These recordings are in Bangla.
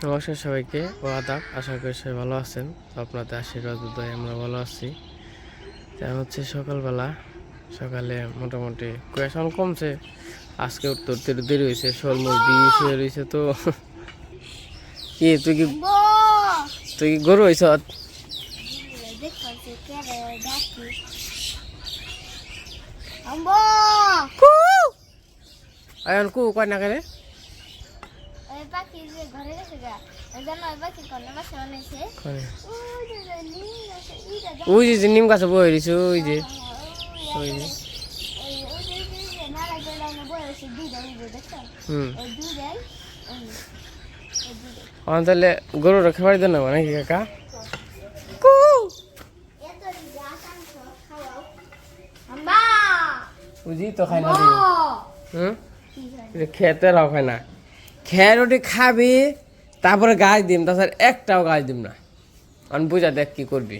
নমস্কার সবাইকে ও আদাব, আশা করি সবাই ভালো আছেন। তো আপনাদের আশীর্বাদ বোধহয় আমরা ভালো আছি। তাই হচ্ছে সকালবেলা, সকালে মোটামুটি কুয়াশা কমছে। আজকে উঠতে উঠতে দেরি হয়েছে, শোলমোল বিষ হয়ে রয়েছে। তো কি তুই কি গরু হয়েছ? আয়ন কু কয় না করে ওই যে নিম গাছে বয়ে রয়েছে, ওই যে তাহলে গরু খাবার দেন না নাকি কাকা? বুঝি তো খাই না, খেতে রাও খায় না। খেয়ে রুটি খাবি, তারপরে গাছ দিম, তাছাড়া একটাও গাছ দিম না। আমি বুঝা দেখ কি করবি।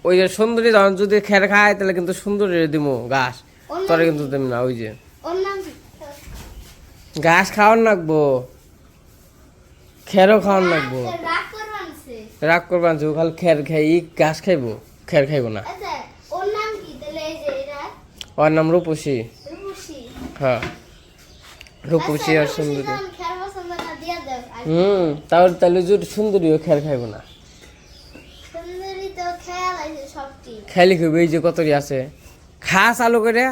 ওই যে সুন্দরী যখন যদি খের খায় তাহলে কিন্তু সুন্দরী দিব গাছ, তোরে কিন্তু দিম না। ওই যে গাছ খাওয়ান লাগবো, খেরও খাওয়ান লাগবো। রাগ করবান খালি খের খাই, গাছ খাইবো, খের খাইবো না। ওর নাম রূপসী। হ্যাঁ, রূপসী আর সুন্দরী। তাহলে তাহলে যদি সুন্দরীও খের খাইবো না, খেয়ালি খাইবে। এই যে কতরি আছে, খা চালু করে।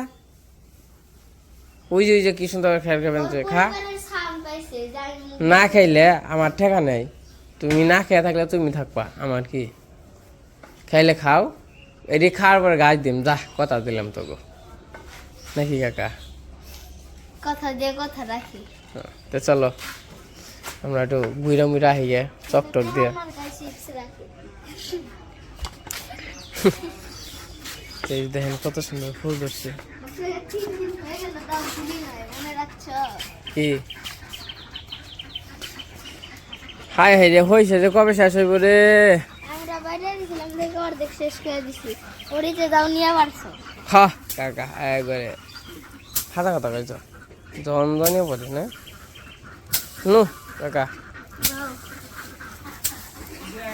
ওই যে কি সুন্দর খেয়াল খাবেন, খা। না খাইলে আমার ঠেকা নেই, তুমি না খেয়ে থাকলে তুমি থাকবা, আমার কি। খাইলে খাও, এটি খাওয়ার পরে গাছ দিম, যা কথা দিলাম তোকে, নাকি কাকা? কথা দিয়ে কথা রাখি। তো চলো আমরা একটু বুড়া মুড়া হয়ে গে চকটক দিয়ে। দেখেন কত সুন্দর ফুল ধরছে। কি হাই হাই রে হয়েছে যে কবে শেষ হইব রে? আমরা বাইরে গেছিলাম, দেখে অর্ধেক শেষ করে দিছি। ওরিতে যাও নিয়ে পারছো? হ্যাঁ কাকা, একবারে খাতা খাতা কইছ, জনজনীয় পড়ে না নু কাকা।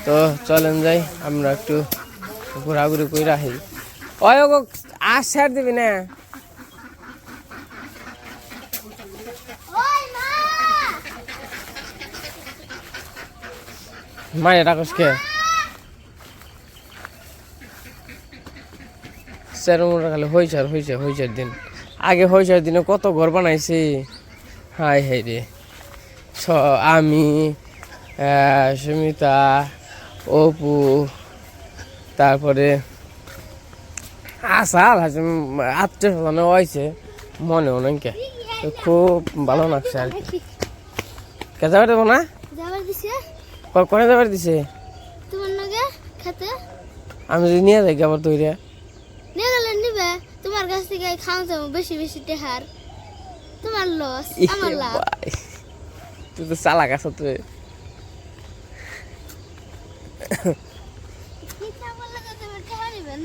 তো চলেন যাই আমরা একটু ঘোরাঘুরি করে রাখি। ওই গো আশ ছাড় দিবি না? মায়ের রাখসকে চেরমুড়া খালি হইচার দিন আগে, হইচার দিনে কত ঘর বানাইছি। হাই হাই রে, আমি, সুমিতা, অপু, তারপরে আসাল আত্মীয় স্বজন হয়েছে, মনেও নাকি। খুব ভালো লাগছে আর কি। কে যাবার দেবো না? কোনে যাবার দিছে? আমি যদি নিয়ে যাই আবার তৈরি নিয়ে গেলে নিবে, তোমার কাছ থেকে খাওয়া যাবো বেশি বেশি টেহার, তোমার লস আমার লাভ। তুই তো চালাক আছো তুই।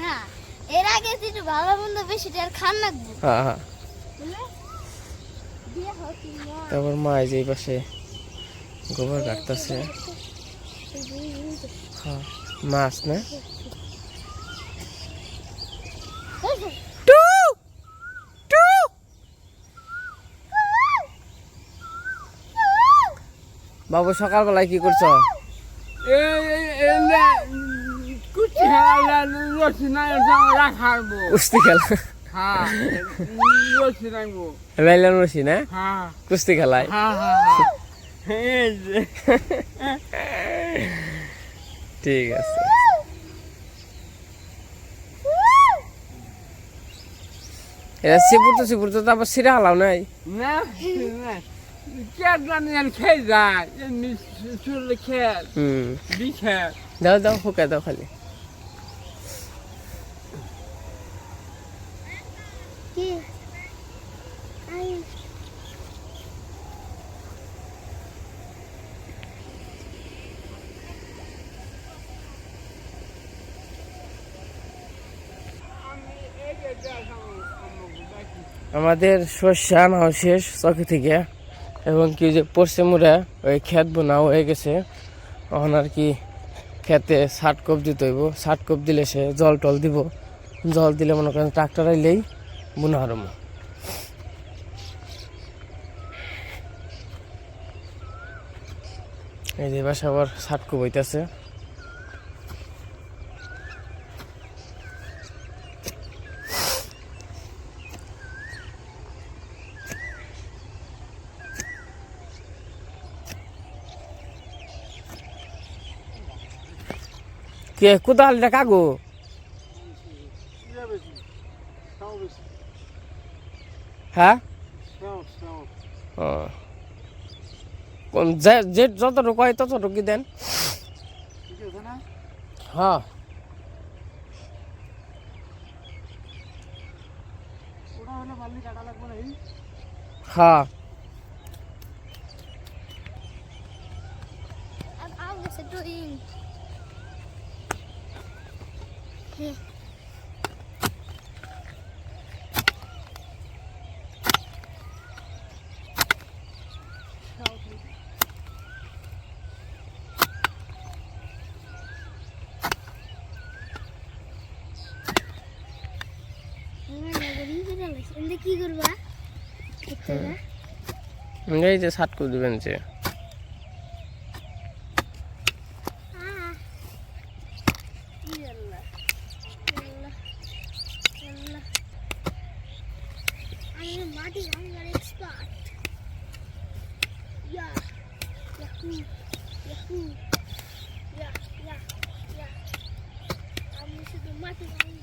না, এর আগে যেটা ভালো মন্দ বেশি টেহার খান লাগবে। হ্যাঁ, তারপর মা এই যে পাশে গোবর কাটতেছে। হ্যাঁ, মাছ না? বাবু সকালবেলায় কি করছো? কুস্তি খেলা, লাইলাম রশি না, কুস্তি খেলায়। ঠিক আছে, এরা সিপুর তো তারপর সিরা হালাও নাই। দাও দাও ফুকা দাও খালি। আমাদের শস্য আনা শেষ চকি থেকে, এবং কি যে পড়ছে মুড়া ওই ক্ষেত বোনা হয়ে গেছে। এখন আর কি খেতে 60 কোপ দিতে হইব, 60 কোপ দিলে সে জল টল দিব, জল দিলে মনে করেন ট্রাক্টর আইলেই বোনা আরম্ভ। এই যে বাসা আবার 60 কোপ হইতেছে। কে কোদাল কাগো হ্যাঁ যে যতটুকু হয় ততটুকু দেন। হ্যাঁ হ্যাঁ কি করবা এই যে 60 কোপ দিবেন যে মাটি ভাঙার এক্সপার্ট। ইয়া ইয়াহু ইয়াহু ইয়া ইয়া ইয়া আমি শুধু মাটি ভাঙি।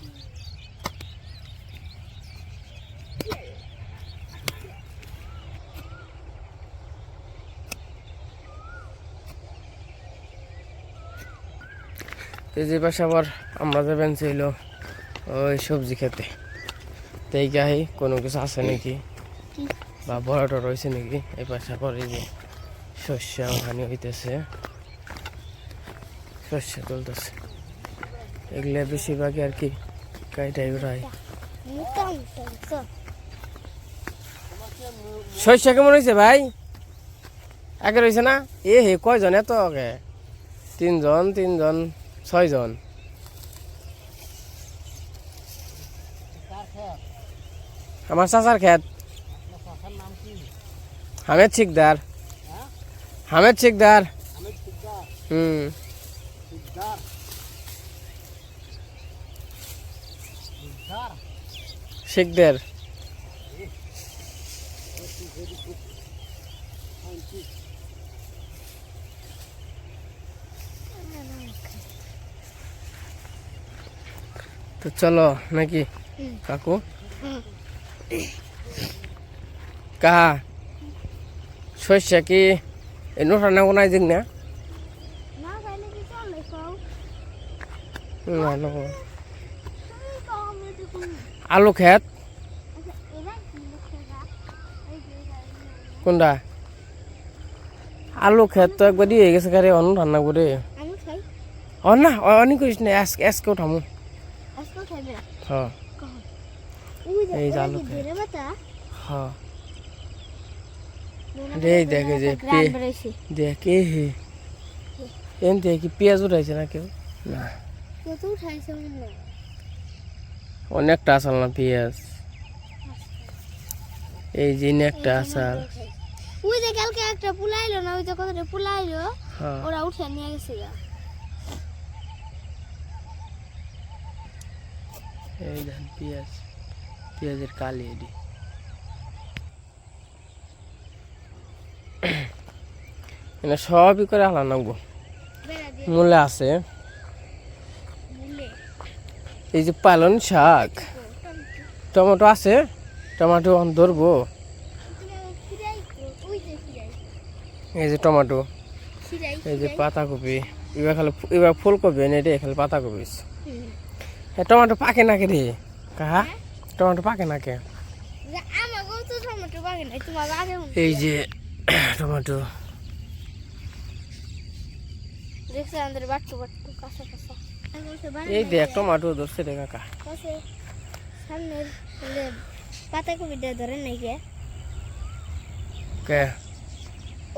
এই যে পাশে আবার আমরা যাবেন ছিল ওই সবজি খেতে, তাই গাহি কোনো কিছু আছে নাকি বা বড়টা রয়েছে নাকি। এই পাশে আবার এই যে শস্য ওখানে হইতেছে, শস্য তুলতেছে, এগুলো বেশিরভাগই আর কি কাইটাই উঠায়। শস্য কেমন হয়েছে ভাই? আগে রয়েছে না? এ হে কয়জন এত আগে? 3 জন 3 জন 6 জন। আমার চাচার খেত। হামেদ শিকদার। হামেদ শিকদার। শিকদার। তো চলো নাকি কাকু? কাহা শস্য কি নোটা না কোনায় দিক না? আলু খেত কোনটা? আলু খেত তো একবার দিয়ে গেছে গাড়ি অন্য রান্না করে। না অনেক করিস না, আজকে উঠামু। হ্যাঁ এই যে আলু খেত। হ্যাঁ রে দেখে যে দেখে হে এমনি কি পেঁয়াজ উঠাইছে না কেউ? না অনেকটা আসাল না পেঁয়াজ। এই যে একটা আসাল। ওই যে কালকে একটা পুলাইলো না, ওই যে কতটা পুলাইলো ওরা উঠে নিয়ে গেছে। এই দেন পেঁয়াজ, পেঁয়াজের কালি এটি। মানে সবই করে আলা নাগবো। মূলে আছে এই যে পালন শাক, টমেটো আছে, টমেটো ধরবো। এই যে টমেটো, এই যে পাতাকপি, এবার ফুলকপি এনে রে খালি পাতাকপি। হ্যাঁ টমেটো পাকে নাকি রে কাহা? টমেটো পাকে নাকে? এই যে টমেটো, এই দেখ টমেটো ধরছে রে কাকা। পাতাকপিটা ধরে নাই কে? কে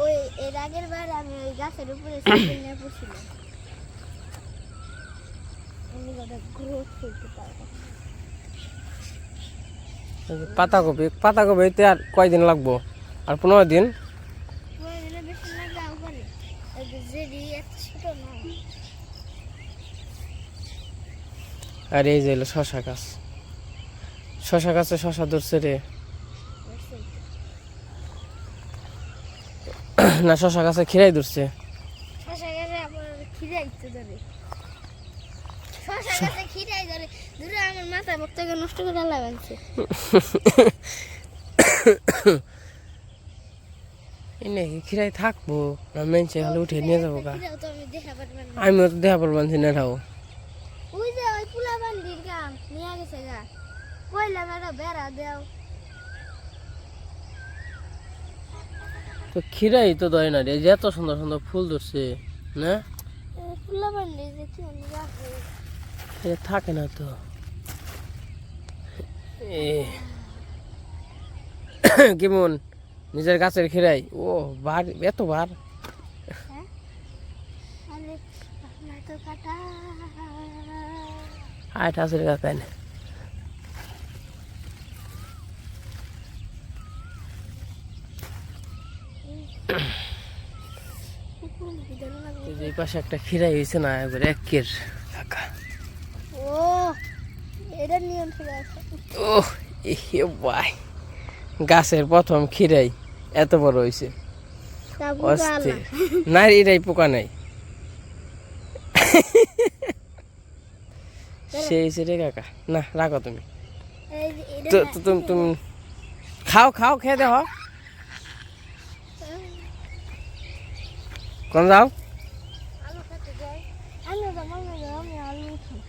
ওই এর আগের বার আমি ওই গাছের উপরে সাইকেল নিয়ে বসছিলাম। আমি ওটা গ্রোথ করতে পারবো। পাতাকপিতে আর কয়দিন লাগবো? আর 15 দিন। ওই দিনে বেশি লাগবে ওখানে। ওই যে জেডি এত ছোট না। আর এই যে হলো শশা গাছ। শশা গাছে শশা ধরছে রে। না শশা গাছে খিরাই ধরছে। শশা গাছে আমার খিদাই তো ধরে। শশা গাছে খিদাই ধরে। দূরে আমার মাথা বক্তাকে নষ্ট করে লাগাচ্ছে। এনে কি খিরাই থাকবো না মেনছে খালি উঠে নিয়ে যাবো গা? খিদাও তো আমি দেখা পারবো না। আমিও তো দেখা পারবান না এটাও। ওই যে ওই পুলা বান্ডির গাম নিয়ে গেছে গা। কইলা মেরা বেড়া দেও। তো খিরাই তো দেয় না রে, যে এত সুন্দর সুন্দর ফুল ধরছে না? পুলা বান্ডির যে কি অন্য গাছে। এটা থাকে না তো। কেমন নিজের গাছের খিরাই? ও বার এত বার। হ্যাঁ আরে আমার তো কাটা। 8 আছে কাকা না। এই পাশে একটা খিরাই হয়েছে না, একবার একের কাকা। ও এটা নিয়ম ঠিক আছে। ও ভাই গাছের প্রথম খিরাই এত বড় হয়েছে। অস্থির না, এটাই পোকা নাই। সেই রে কাকা, না রাখো তুমি। তুমি খাও খাও, খেয়ে দেখো। কোন যাও? আলু খেতে যাই। আলু দাও আমি আলু খাই।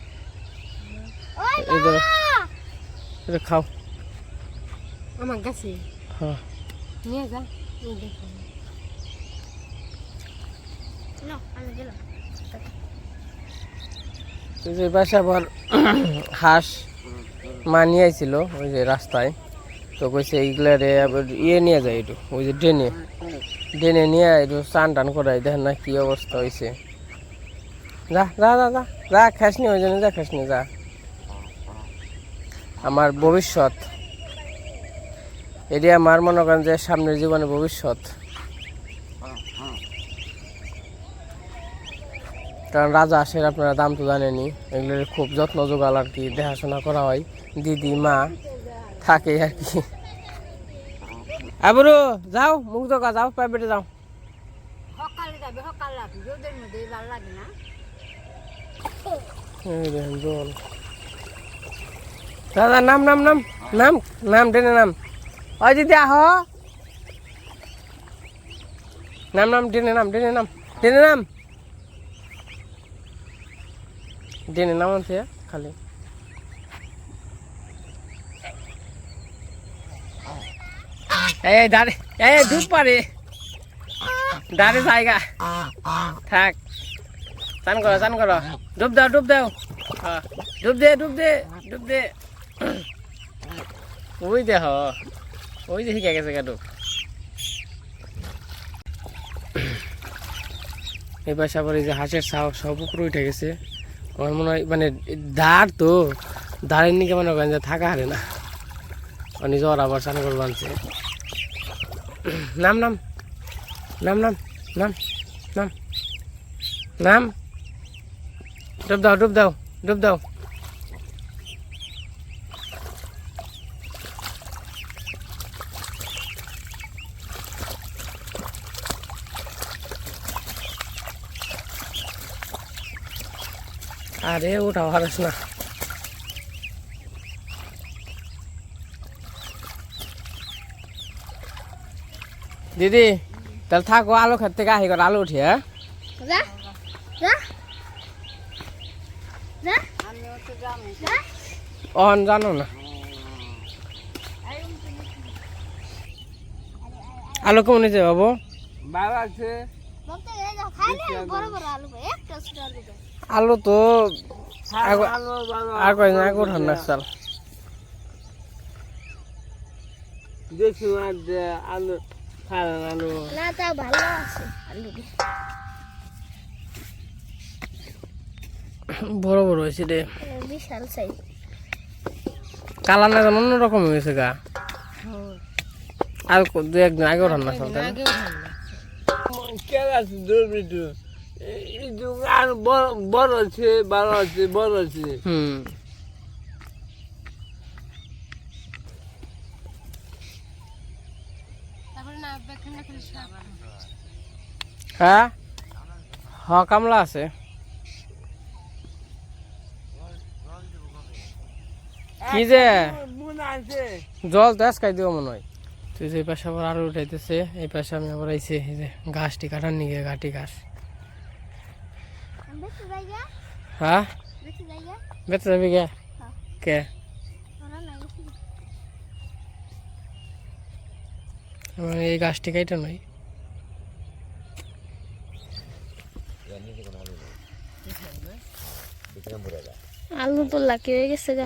এই ধরো, এটা খাও। আমার কাছে হ্যাঁ নিয়ে যা। এই দেখো না আমি দিলাম। এই যে পাশে আবার হাঁস মা নিয়ে আইছিল ওই যে রাস্তায়, তো কইছে এইগুলারে আবার নিয়ে যায় একটু, ওই যে ড্রেনে নিয়ে একটু চান টান করাই, দেখেন না কি অবস্থা হয়েছে। যা যা যা যা যা, খাসনি ওই জন্য যা, খাসনি যা। আমার ভবিষ্যৎ এটি, আমার মনে করেন যে সামনের জীবনে ভবিষ্যৎ। কারণ রাজা আসে, আপনারা দাম তো জানেনি, এগুলোর খুব যত্ন জোগাল আর কি, দেখাশোনা করা হয়, দিদি মা থাকে আর কি। আবরু যাও, মুখ দোকা যাও, প্রাইভেটে যাও। সকালে যাবে, সকাল লাগবে, রোদের মধ্যে ভালো লাগে না। এই দেখেন জল। দাদা নাম নাম নাম নাম নাম ডেনে নাম। ওই দিদি আহ, নাম নাম ডেনে নাম, ডেনে নাম, ডেনে নাম, ডেনে নাম আছে খালি। এই দাঁড়ে, এই ডুব পারে, দাঁড়ে জায়গা থাক। চান করো, চান করো, ডুব দাও, ডুব দাও, ডুব দে, ডুব দে, ডুব দে। ওই দেখ, ওই যে শিখে গেছে ডুব। এবার সবার এই যে হাঁসের সব উপরে উঠে গেছে। আমার মনে হয় মানে দাঁড় তো, দাঁড়ের নিকে মনে করেন যে থাকা হারে না, নিজে ওরা আবার চান করবো আনছে। নাম নাম নাম নাম নাম নাম নাম, ডুব দাও, ডুব দাও, ডুব দাও। আরে ওটাও হারাস না। দিদি তাহলে থাকো, আলু খেতে থেকে আহি করে আলু উঠি। হ্যাঁ যা যা যা আমিও তো জানি। যা। অন জানো না, আলু কেমন হয়েছে বাবু? ভালো আছে। বলতে গেলে যাও, খাইলে বড় বড় আলু পাই, একটা ছোট আলু পাই। আলু তো ভালো ভালো আর কয়েকদিন আগে উঠান না চাল। দেখি আলু ফারান আলু না তা ভালো আছে আলুটি বড় বড় হয়েছে রে, বিশাল সাইজ কালার না অন্য রকম হয়েছে গা। আর দু একদিন আগেও রান্না চলতে আর বড় আছে ভালো আছে বড় আছে হুম। হ্যাঁ কামলা আছে। কি যে মনে আছে জল তো আজকাই দিব মনে হয়। তুই যে এই পাশে আবার আরো উঠাইতেছে, এই পাশে আমি আবার আইছি এই যে ঘাসটি কাটার নিগে ঘাটি ঘাস। বেশি জায়গা হ্যাঁ বেশি জায়গা বেঁচে যাবি কে কে ওরা না বেশি আমার এই গাছটি কাইটা নয়। আলু তো লাকি হয়ে গেছে গা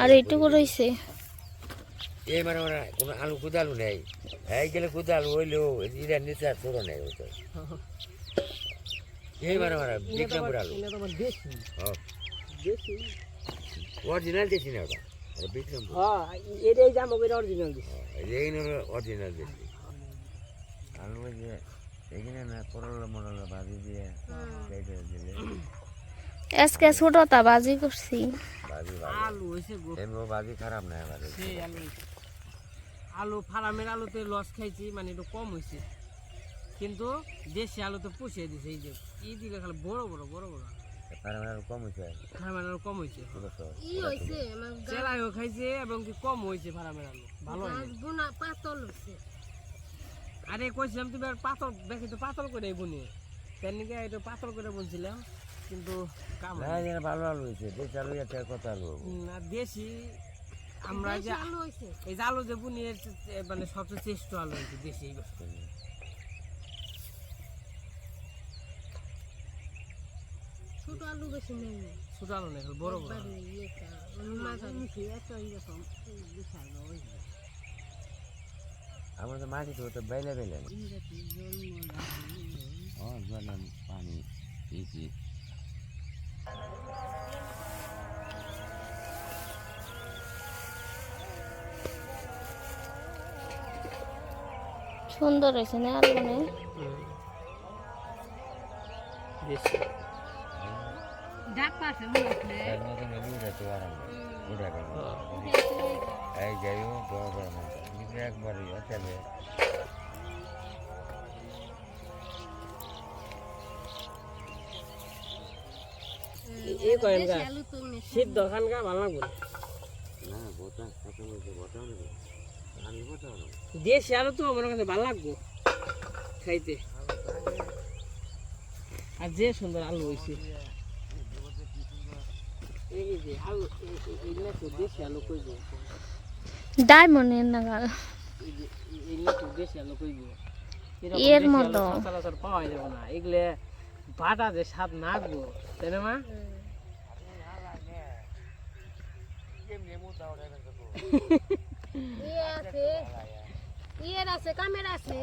আর এইটুকু রইছে এই মানে কোনো আলু কুদালু নেই এই গেলে কুদালু হইলেও এটা নিচে আর ছোট নেই ওই তো এই মানে বিক্রমপুর আলু অরিজিনাল দেশি না ওটা বিক্রমপুর এটাই জামা করে অরিজিনাল দিছে। এই অরিজিনাল দেশি আলু যে এখানে না করলা মরলা ভাজি দিয়ে কেটে দিলে আজকে ছোটটা বাজি করছি ভাজি আলু হয়েছে গো, এমনি ভাজি খারাপ না ভাজি সেই আলু হয়েছে। আলু ফার্মের আলুতে লস খাইছি, মানে একটু কম হয়েছে, কিন্তু দেশি আলুতে পুষিয়ে দিছে। এই যে ই দিলে খালি বড় বড় বড় বড় ফার্মের আলু কম হয়েছে ফার্মের আলু কম হয়েছে, ই হইছে চেলাইও খাইছে এবং কি কম হয়েছে ফার্মের আলু, ভালো হয়নি। গুনা পাতল হইছে আরে কইছিলাম তুমি আর পাতল দেখি তো পাতল করে বুনি, তার নিকে এটা পাতল করে বলছিলাম, কিন্তু কাম না এটা ভালো আলু হয়েছে দেশি আলু এটা কত আলু হবো না। দেশি আমরা যে আলু হইছে এই যে আলু যে বুনি মানে সবচেয়ে শ্রেষ্ঠ আলু হয়েছে দেশি এই বছর। ছোট আলু বেশি নেই ছোট আলু নেই, বড় বড় আলু। আমাদের মাটি তো বেলে বেলে জল পানি দিয়েছি সুন্দর হয়েছে না আলু নে দেশি ডাক পাশে মনে আছে এর মধ্যে নেবু যেতে আরাম উড়ে গেল এই যাইও বড় বড় মাছ কিন্তু একবারই চলে এই কয়েন গা শীত দোকান গা ভালো লাগবে না বোতা কথা বলতে বোতা নেবে আমি বোতা না দেশি আলু তো আমার কাছে ভালো লাগবে খাইতে। আর যে সুন্দর আলু হয়েছে, এই যে আলু এইগুলা তো দেশি আলু কইব, ডায়মন্ডের নাগাল এইগুলা তো দেশি আলু কইব, এর মতো সচরাচর পাওয়া যাবে না। এগুলো বাটা যে স্বাদ নাকবো, তাই না মা? ইয়ের আছে ক্যামেরা আছে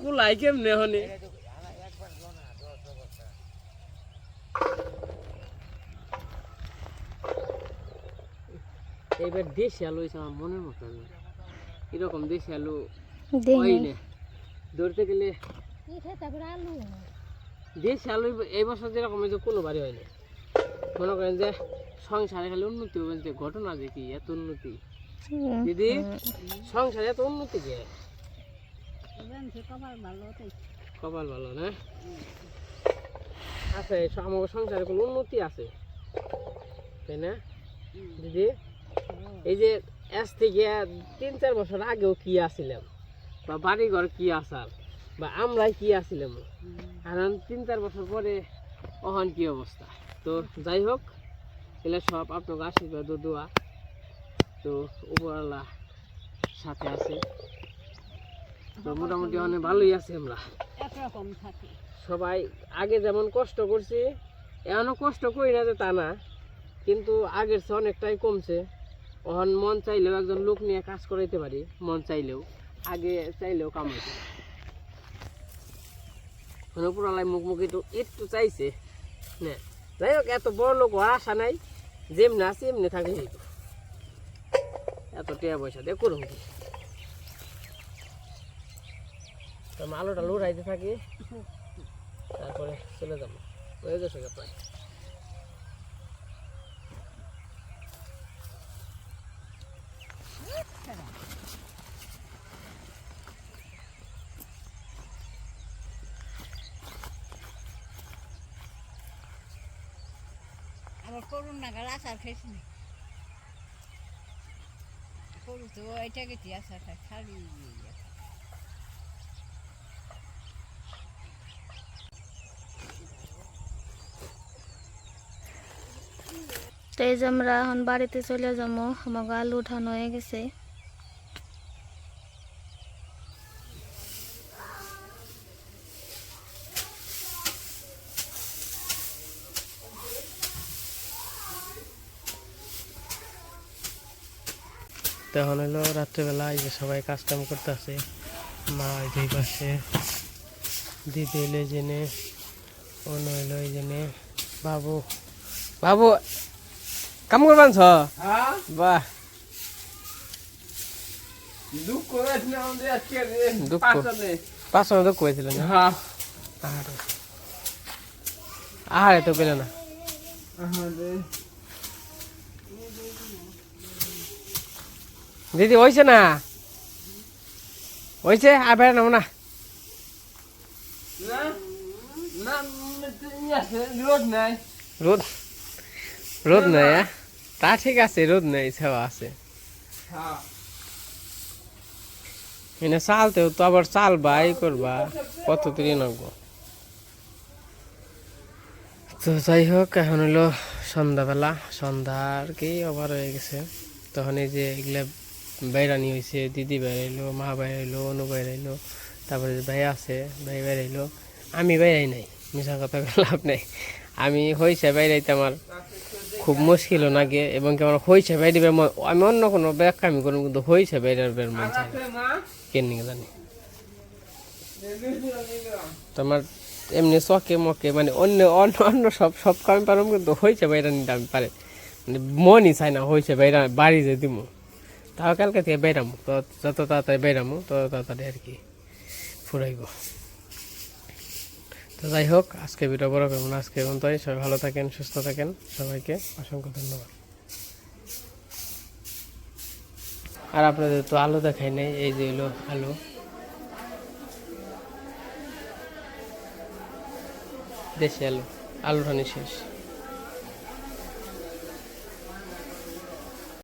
কুলাই কেমনে হনে এইবার দেশি আলু হয়েছে আমার মনের মতো। এরকম দেশি আলু হইলে ধরতে গেলে আলু দেশি আলু এই বছর যেরকম হয়েছে কোনো বাড়ি হয়নি। মনে করেন যে সংসারে খালি উন্নতি হবে, যে ঘটনা দেখি এত উন্নতি দিদি, সংসারে এত উন্নতি কে কপাল ভালো না আছে, আমার সংসারে কোনো উন্নতি আছে তাই না দিদি? এই যে আজ থেকে 3-4 বছর আগেও কি আসছিলাম, বা বাড়ি ঘর কি আসার, বা আমরা কি আসছিলাম, আর 3-4 বছর পরে অহন কি অবস্থা। তো যাই হোক, এগুলো সব আপনার আশীর্বাদ ও দোয়া, তো উপরওয়ালা সাথে আছে, তো মোটামুটি অনেক ভালোই আছি আমরা একরকম থাকে সবাই। আগে যেমন কষ্ট করছি এখনো কষ্ট করি না যে তা না, কিন্তু আগের চেয়ে অনেকটাই কমছে। ওহন মন চাইলেও একজন লোক নিয়ে কাজ করাইতে পারি, মন চাইলেও, আগে চাইলেও কামাইতে পুরালাই মুখমুখি তো একটু চাইছে না। যাই হোক, এত বড় লোক হওয়ার আশা নাই, যেমনি আছে এমনি থাকে, এত টাকা পয়সা দিয়ে করুন কি। আলোটা লড়াইতে থাকি, তারপরে চলে যাবো, হয়ে গেছে প্রায়। আবার করুন না গাল আচার খাইছি না করু তো এটা গেছি আচার খাই খালি তো এই যে আমরা এখন বাড়িতে চলে যাবো, আমাকে আলু উঠানো হয়ে গেছে। তখন হলো রাত্রেবেলা, এই যে সবাই কাজ কাম করতে আছে, মা দুই পাশে, দিদি এলো জেনে, অন্য এলো এই জেনে, বাবু বাবু কাম করবান ছ বাহ, দুঃখ পাঁচশো দুঃখ হয়েছিল না, আহারে তো পেলে না। দিদি হয়েছে না, হয়েছে আর বেড়া নেবো না, রোদ রোদ নাই, তা ঠিক আছে, রোদ নেই, সেবা আছে। এনে চালতেও তো আবার চাল বাই করবা, কত দেরি নাগবো। তো যাই হোক, এখন হলো সন্ধ্যাবেলা, সন্ধ্যার কি ওভার হয়ে গেছে। তখন এই যে এগুলা বাইরানি হয়েছে, দিদি বেড়াইলো, মা বেড়াইলো, অনু বেড়াইলো, তারপরে যে ভাই আছে, ভাই বেড়াইলো, আমি বেড়াই নাই, মিশা কথা লাভ নাই। আমি হয়েছে বাইরাইতে আমার খুব মুশকিল নাগে, এবং কি আমার হয়েছে বাইরে, আমি অন্য কোনো ব্যাখ্যা আমি করবো, কিন্তু হয়েছে বাইরের বের মন চাই না, কেন জানি। তোমার এমনি চকে মকে মানে অন্য অন্য অন্য সব সব কাম পারম, কিন্তু হয়েছে বাইরে নিতে আমি পারে, মানে মনই চাই না হয়েছে বাইরে বাড়ি যে দিব। তাও কালকে থেকে বেরামো, তো যত তাড়াতাড়ি বেরামো তত তাড়াতাড়ি আর কি ফুরাইব। তো যাই হোক, আজকে ভিডিও বড় করবো না, আজকে এখন তাই। সবাই ভালো থাকেন, সুস্থ থাকেন, সবাইকে অসংখ্য ধন্যবাদ। আর আপনাদের তো আলু দেখাই নাই, এই যে হলো আলু, দেশি আলু, আলুটা শেষ।